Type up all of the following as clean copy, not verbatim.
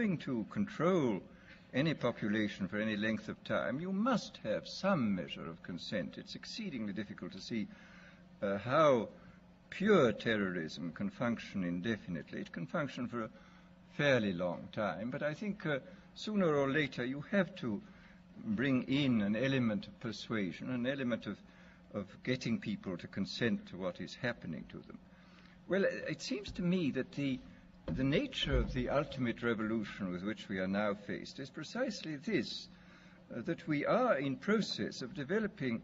going to control any population for any length of time, you must have some measure of consent. It's exceedingly difficult to see how pure terrorism can function indefinitely. It can function for a fairly long time, but I think sooner or later you have to bring in an element of persuasion, an element of getting people to consent to what is happening to them. Well, it seems to me that the nature of the ultimate revolution with which we are now faced is precisely this, that we are in process of developing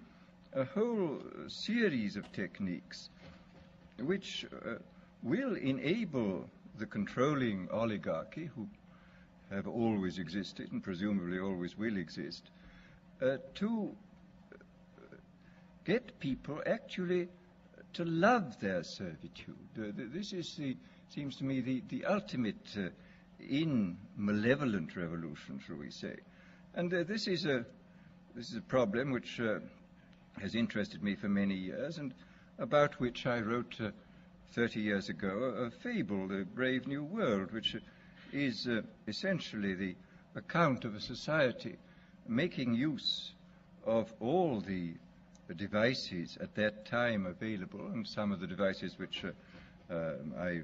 a whole series of techniques which will enable the controlling oligarchy, who have always existed and presumably always will exist, to get people actually to love their servitude. This is, seems to me, the ultimate in malevolent revolution, shall we say. And this is a problem which has interested me for many years, and about which I wrote 30 years ago a fable, The Brave New World, which is essentially the account of a society making use of all the devices at that time available, and some of the devices which I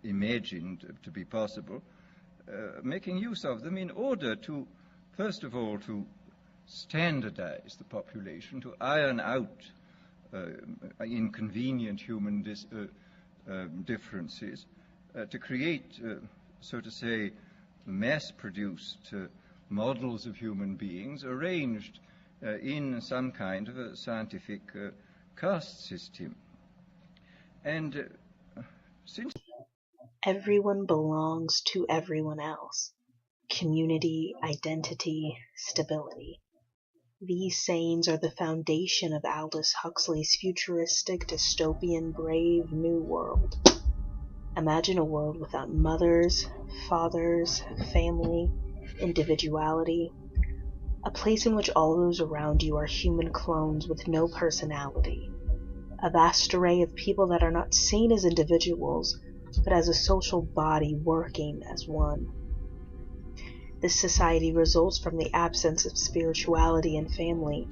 imagined to be possible, making use of them in order to, first of all, to standardize the population, to iron out inconvenient human differences, to create, so to say, mass-produced models of human beings arranged in some kind of a scientific caste system. And since everyone belongs to everyone else, community, identity, stability. These sayings are the foundation of Aldous Huxley's futuristic dystopian Brave New World. Imagine a world without mothers, fathers, family, individuality, a place in which all those around you are human clones with no personality, a vast array of people that are not seen as individuals, but as a social body working as one. This society results from the absence of spirituality and family,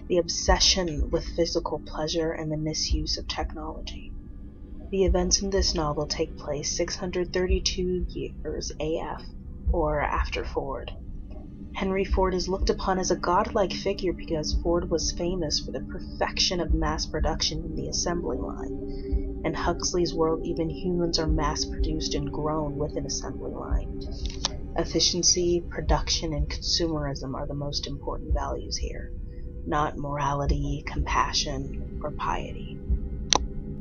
the obsession with physical pleasure, and the misuse of technology. The events in this novel take place 632 years AF, or after Ford. Henry Ford is looked upon as a godlike figure because Ford was famous for the perfection of mass production in the assembly line. In Huxley's world, even humans are mass-produced and grown with an assembly line. Efficiency, production, and consumerism are the most important values here, not morality, compassion, or piety.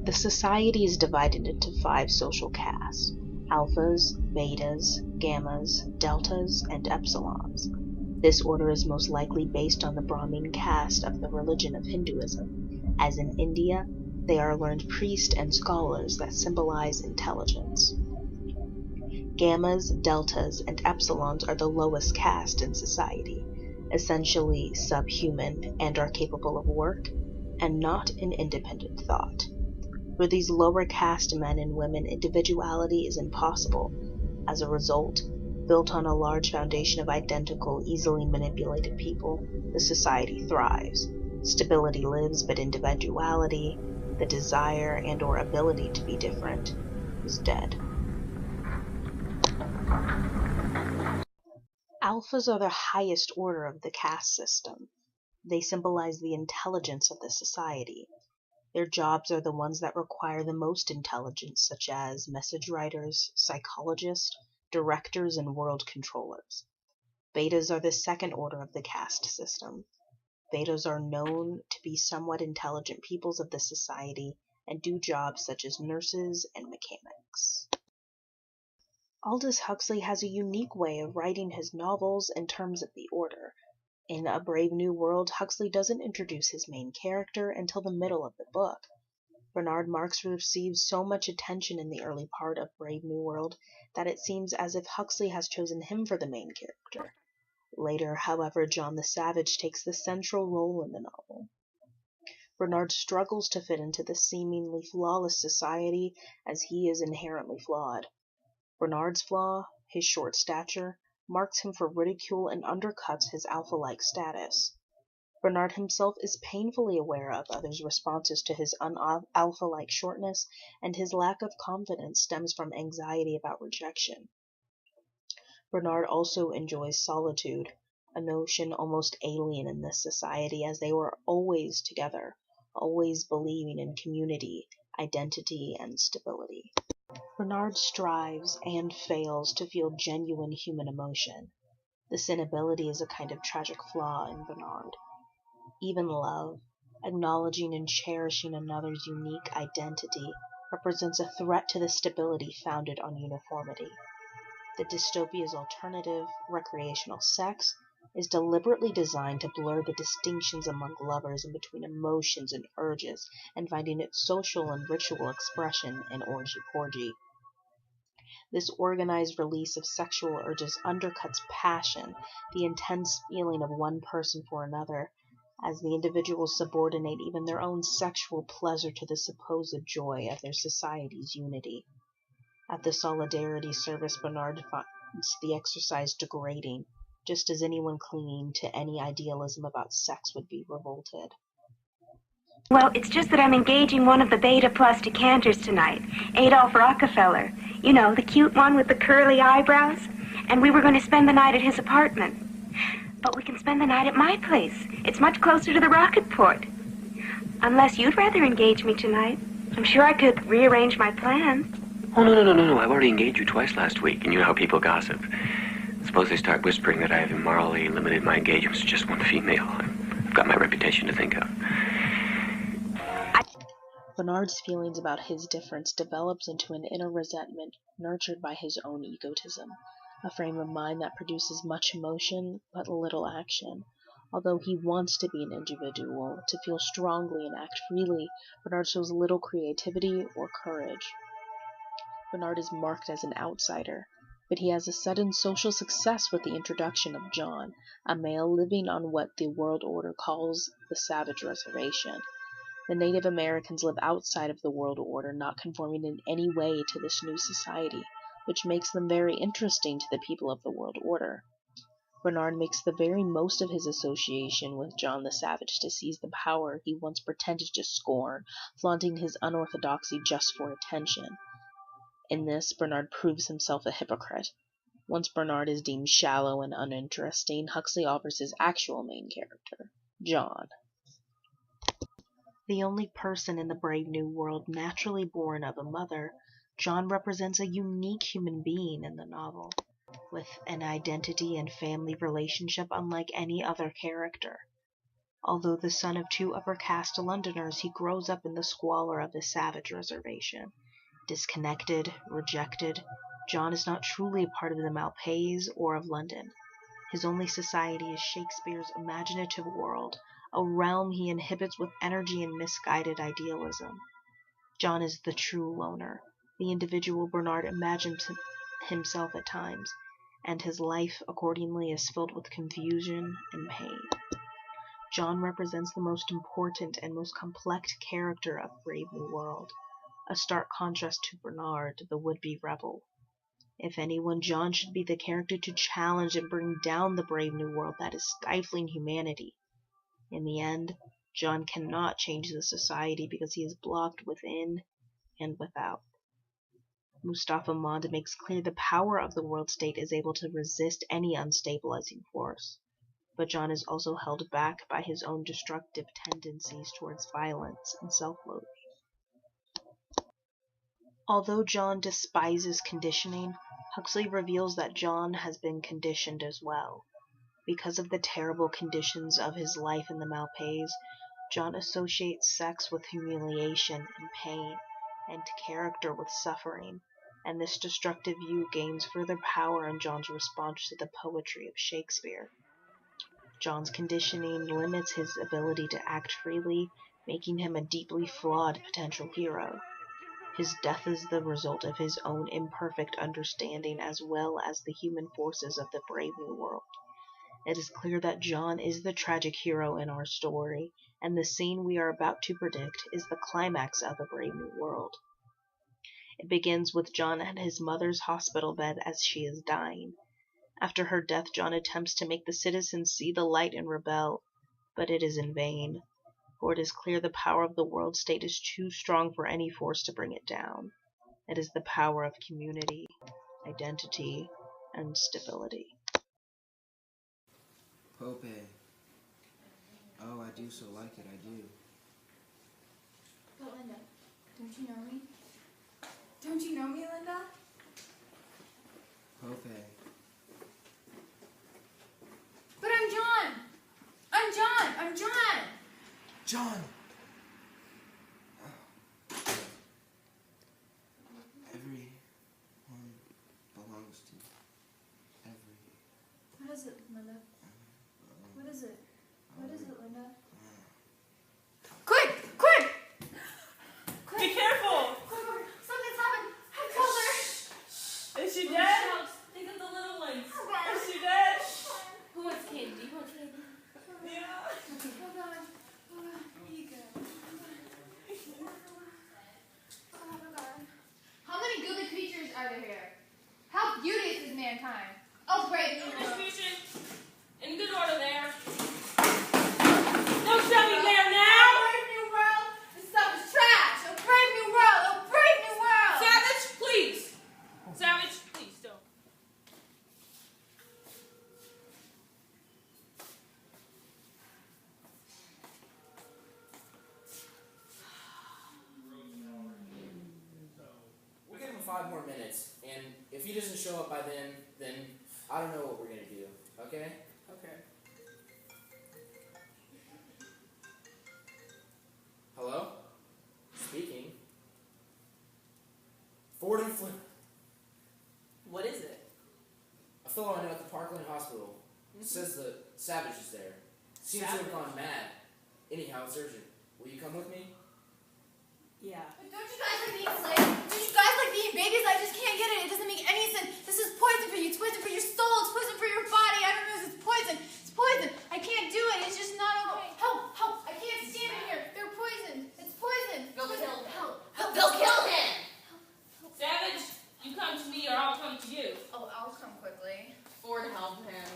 The society is divided into 5 social castes: alphas, betas, gammas, deltas, and epsilons. This order is most likely based on the Brahmin caste of the religion of Hinduism, as in India, they are learned priests and scholars that symbolize intelligence. Gammas, deltas, and epsilons are the lowest caste in society, essentially subhuman, and are capable of work and not in independent thought. For these lower caste men and women, individuality is impossible. As a result, built on a large foundation of identical, easily manipulated people, the society thrives. Stability lives, but individuality, the desire and/or ability to be different, is dead. Alphas are the highest order of the caste system. They symbolize the intelligence of the society. Their jobs are the ones that require the most intelligence, such as message writers, psychologists, directors, and world controllers. Betas are the second order of the caste system. Betas are known to be somewhat intelligent peoples of the society and do jobs such as nurses and mechanics. Aldous Huxley has a unique way of writing his novels in terms of the order. In A Brave New World, Huxley doesn't introduce his main character until the middle of the book. Bernard Marx receives so much attention in the early part of Brave New World that it seems as if Huxley has chosen him for the main character. Later, however, John the Savage takes the central role in the novel. Bernard struggles to fit into the seemingly flawless society as he is inherently flawed. Bernard's flaw his short stature, marks him for ridicule and undercuts his alpha-like status. Bernard himself is painfully aware of others' responses to his un-alpha-like shortness, and his lack of confidence stems from anxiety about rejection. Bernard also enjoys solitude, a notion almost alien in this society, as they were always together, always believing in community, identity, and stability. Bernard strives and fails to feel genuine human emotion. This inability is a kind of tragic flaw in Bernard. Even love, acknowledging and cherishing another's unique identity, represents a threat to the stability founded on uniformity. The dystopia's alternative, recreational sex, is deliberately designed to blur the distinctions among lovers and between emotions and urges, and finding its social and ritual expression in orgy-porgy. This organized release of sexual urges undercuts passion, the intense feeling of one person for another, as the individuals subordinate even their own sexual pleasure to the supposed joy of their society's unity. At the solidarity service, Bernard finds the exercise degrading, just as anyone clinging to any idealism about sex would be revolted. Well, it's just that I'm engaging one of the Beta Plus decanters tonight, Adolph Rockefeller. You know, the cute one with the curly eyebrows. And we were going to spend the night at his apartment. But we can spend the night at my place. It's much closer to the rocket port. Unless you'd rather engage me tonight. I'm sure I could rearrange my plans. Oh, no. I've already engaged you twice last week, and you know how people gossip. Suppose they start whispering that I have immorally limited my engagements to just one female. I've got my reputation to think of. Bernard's feelings about his difference develops into an inner resentment nurtured by his own egotism, a frame of mind that produces much emotion but little action. Although he wants to be an individual, to feel strongly and act freely, Bernard shows little creativity or courage. Bernard is marked as an outsider, but he has a sudden social success with the introduction of John, a male living on what the world order calls the Savage Reservation. The Native Americans live outside of the world order, not conforming in any way to this new society, which makes them very interesting to the people of the world order. Bernard makes the very most of his association with John the Savage to seize the power he once pretended to scorn, flaunting his unorthodoxy just for attention. In this, Bernard proves himself a hypocrite. Once Bernard is deemed shallow and uninteresting, Huxley offers his actual main character, John. The only person in the Brave New World naturally born of a mother, John represents a unique human being in the novel, with an identity and family relationship unlike any other character. Although the son of two upper-caste Londoners, he grows up in the squalor of the Savage Reservation. Disconnected, rejected, John is not truly a part of the Malpays or of London. His only society is Shakespeare's imaginative world, a realm he inhabits with energy and misguided idealism. John is the true loner, the individual Bernard imagines himself at times, and his life accordingly is filled with confusion and pain. John represents the most important and most complex character of Brave New World, a stark contrast to Bernard, the would-be rebel. If anyone, John should be the character to challenge and bring down the Brave New World that is stifling humanity. In the end, John cannot change the society because he is blocked within and without. Mustafa Mond makes clear the power of the world state is able to resist any unstabilizing force, but John is also held back by his own destructive tendencies towards violence and self-loathing. Although John despises conditioning, Huxley reveals that John has been conditioned as well. Because of the terrible conditions of his life in the Malpays, John associates sex with humiliation and pain, and character with suffering, and this destructive view gains further power in John's response to the poetry of Shakespeare. John's conditioning limits his ability to act freely, making him a deeply flawed potential hero. His death is the result of his own imperfect understanding as well as the human forces of the Brave New World. It is clear that John is the tragic hero in our story, and the scene we are about to predict is the climax of A Brave New World. It begins with John at his mother's hospital bed as she is dying. After her death, John attempts to make the citizens see the light and rebel, but it is in vain, for it is clear the power of the world state is too strong for any force to bring it down. It is the power of community, identity, and stability. Pope. Oh, I do so like it, I do. But Linda, don't you know me? Don't you know me, Linda? Pope. But I'm John! I'm John! I'm John! John! Everyone belongs to every... What is it, Linda? What is it? What is it, Linda? Quick! Quick! Be careful! Quick! Something's happened! I killed her! Is she dead? Think of the little ones. Is she dead? Who wants candy? Do you want candy? Yeah. Hold on. Hold on. Here you go. Oh God. How many good creatures are there here? How beauteous is mankind? Oh, great. Distribution. In good order there. No shoving there now! Brave new world. This stuff is trash. A brave new world. A brave new world. Savage, please. Savage, please don't. We'll give him 5 more minutes, and if he doesn't show up by then I don't know what we're gonna do, okay? Okay. Hello? Speaking. Ford and Flint. What is it? A fellow I know at the Parkland Hospital says the Savage is there. Seems to have gone mad. Anyhow, it's urgent. Will you come with me? Yeah. Don't you guys like being slaves? Don't you guys like being babies? I just can't get it. It doesn't make any sense. This is poison for you. It's poison for your soul. It's poison for your body. I don't know if it's poison. It's poison. I can't do it. It's just not okay. Help! Help! I can't stand in here. They're poisoned. It's poison. They'll Poison. kill him. Help! They'll kill him! Savage, you come to me or I'll come to you. Oh, I'll come quickly. Ford help him.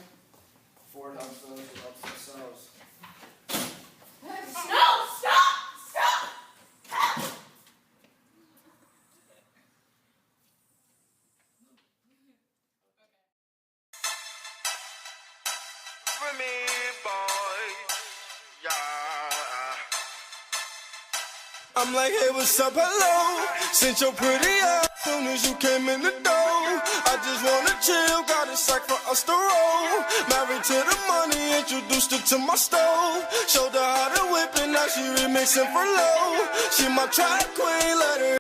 Ford helps those who help themselves. No! Stop! Stop! Help! For me, boy, yeah. I'm like, hey, what's up, hello? Since your pretty ass, soon as you came in the door, I just wanna chill, got a sack for us to roll. Married to the money, introduced her to my stove. Showed her how to whip it, now she remixing for low. She my track queen, let her